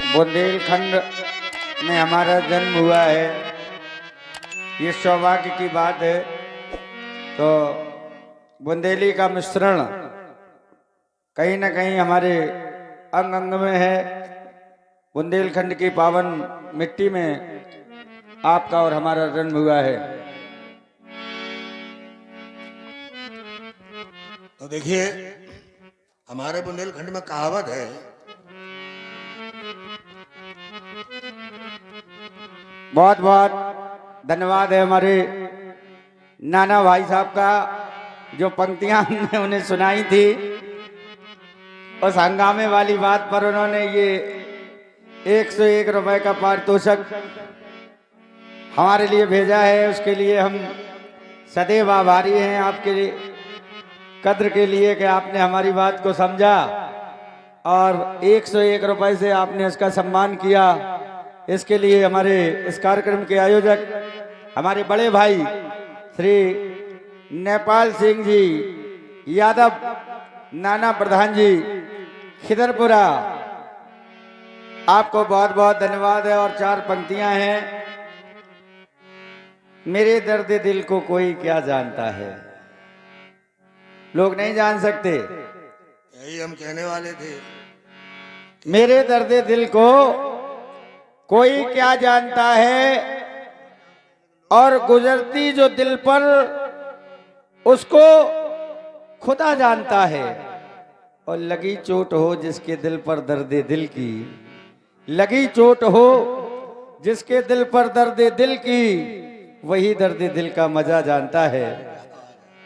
बुंदेलखंड में हमारा जन्म हुआ है, ये सौभाग्य की बात है। तो बुंदेली का मिश्रण कहीं न कहीं हमारे अंग अंग में है। बुंदेलखंड की पावन मिट्टी में आपका और हमारा जन्म हुआ है। तो देखिए, हमारे बुंदेलखंड में कहावत है, बहुत बहुत धन्यवाद है हमारे नाना भाई साहब का, जो पंक्तियां हमने उन्हें सुनाई थी। उस हंगामे वाली बात पर उन्होंने ये 101 रुपए का पारितोषिक हमारे लिए भेजा है। उसके लिए हम सदैव आभारी हैं आपके कद्र के लिए कि आपने हमारी बात को समझा और 101 रुपए से आपने उसका सम्मान किया। इसके लिए हमारे इस कार्यक्रम के आयोजक हमारे बड़े भाई श्री नेपाल सिंह जी यादव, नाना प्रधान जी खिदरपुरा, आपको बहुत बहुत धन्यवाद है। और 4 पंक्तियां हैं। मेरे दर्द दिल को कोई क्या जानता है, लोग नहीं जान सकते। यही हम कहने वाले थे। मेरे दर्द दिल को कोई क्या जानता है, और गुजरती जो दिल पर उसको खुदा जानता है। और लगी चोट हो जिसके दिल पर दर्द दिल की, लगी चोट हो जिसके दिल पर दर्द दिल की, वही दर्द दिल का मजा जानता है।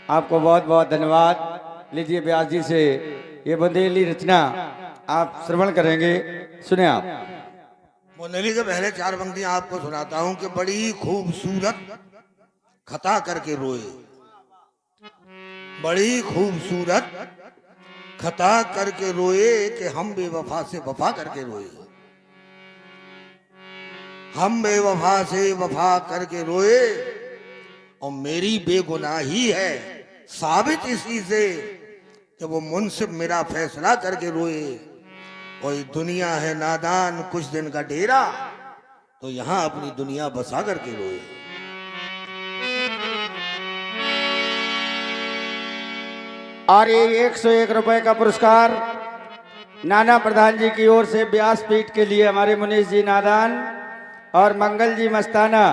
आपको बहुत बहुत धन्यवाद। लीजिए व्यास जी से ये बुंदेली रचना आप श्रवण करेंगे, सुने आप। बुंदेली के पहले 4 पंक्तियां आपको सुनाता हूं कि बड़ी खूबसूरत खता करके रोए, बड़ी खूबसूरत खता करके रोए कि हम बेवफा से वफा करके रोए, हम बेवफा से वफा करके रोए, और मेरी बेगुनाही है साबित इसी से कि वो मुंसिफ मेरा फैसला करके रोए। कोई दुनिया है नादान कुछ दिन का डेरा, तो यहां अपनी दुनिया बसा करके रोए। और ये 101 रुपए का पुरस्कार नाना प्रधान जी की ओर से व्यासपीठ के लिए हमारे मुनीश जी नादान और मंगल जी मस्ताना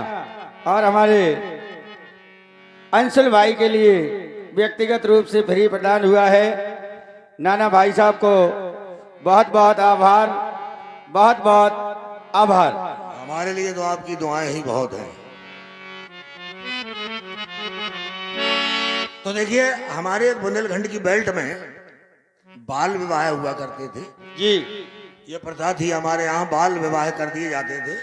और हमारे अंशुल भाई के लिए व्यक्तिगत रूप से फ्री प्रदान हुआ है। नाना भाई साहब को बहुत बहुत आभार, बहुत बहुत आभार। हमारे लिए तो आपकी दुआएं ही बहुत हैं। तो देखिए, हमारे बुंदेलखंड की बेल्ट में बाल विवाह हुआ करते थे जी। ये प्रथा थी, हमारे यहाँ बाल विवाह कर दिए जाते थे।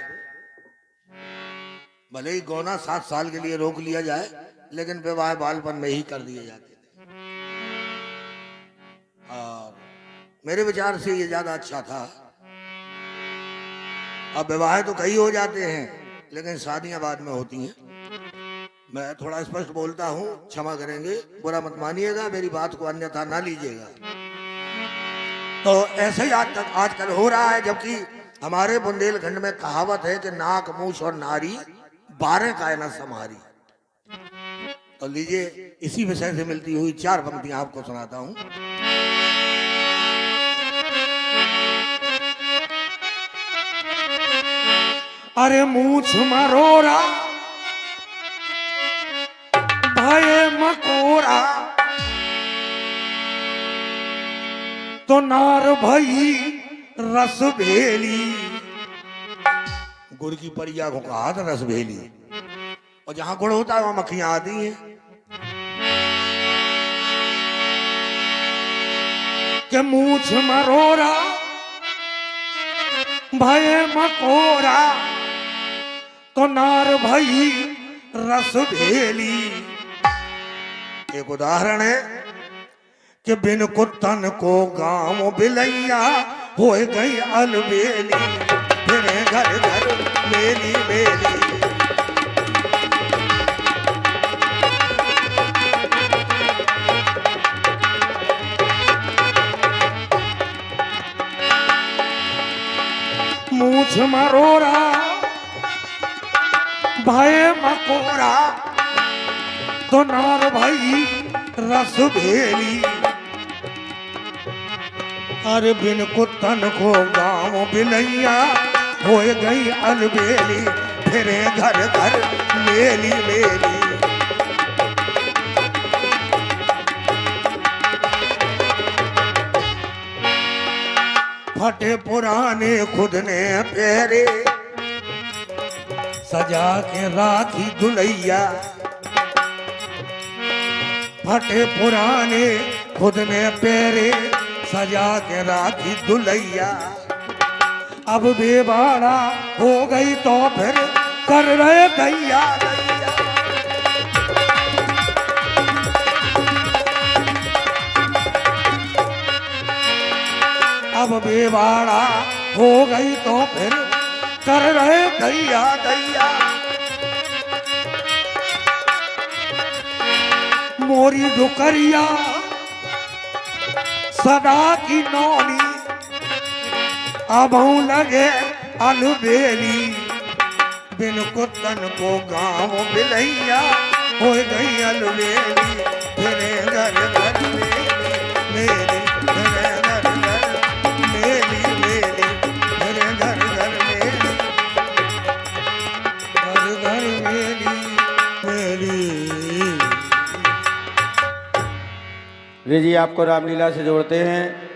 भले ही गौना 7 साल के लिए रोक लिया जाए, लेकिन विवाह बालपन में ही कर दिए जाते थे। और मेरे विचार से ये ज्यादा अच्छा था। अब विवाह तो कई हो जाते हैं, लेकिन शादियां बाद में होती हैं। मैं थोड़ा स्पष्ट बोलता हूं, क्षमा करेंगे, बुरा मत मानिएगा, मेरी बात को अन्यथा ना लीजिएगा। तो ऐसे ही आजकल हो रहा है, जबकि हमारे बुंदेलखंड में कहावत है कि नाक मूछ और नारी 12 का न समारी। तो लीजिए, इसी विषय से मिलती हुई 4 पंक्तियां आपको सुनाता हूं। अरे मूछ मरोरा भय मकोरा, तो नार भई रस भेली। गुड़ की परिया को कहा था रस भेली, और जहां गुड़ होता है वहां मक्खियां आती हैं। के मूछ मरोरा भय मकोरा, तो नार भई रस भेली। एक उदाहरण है कि बिन कुत्तन को गांव बिलैया हो गई अलबेली, फिर घर घर मेली मेली। मूछ मरोरा भाई मकोरा तो नार भाई रस भेली। अरे बिन कुतन को गाँव बिलैया हो गई अलबेली, फिरे घर घर मेली मेली। फटे पुराने खुद ने पहरे सजा के राखी दुलैया। फटे पुराने खुद ने पहरे सजा के राखी दुलैया। अब बेबाड़ा हो गई तो फिर कर रहे दैया दैया। अब बेबाड़ा हो गई तो फिर कर रहे दैया दैया। मोरी डुकरिया सदा की नौनी अब लगे अलबेली। बिन कुतन को गाँव बिलैया हो गई अलबेली, फिरे घर घर मेली फिरे घर घर मेली मेली फिरे घर घर मेली घर घर मेली मेली। वे जी आपको रामलीला से जोड़ते हैं।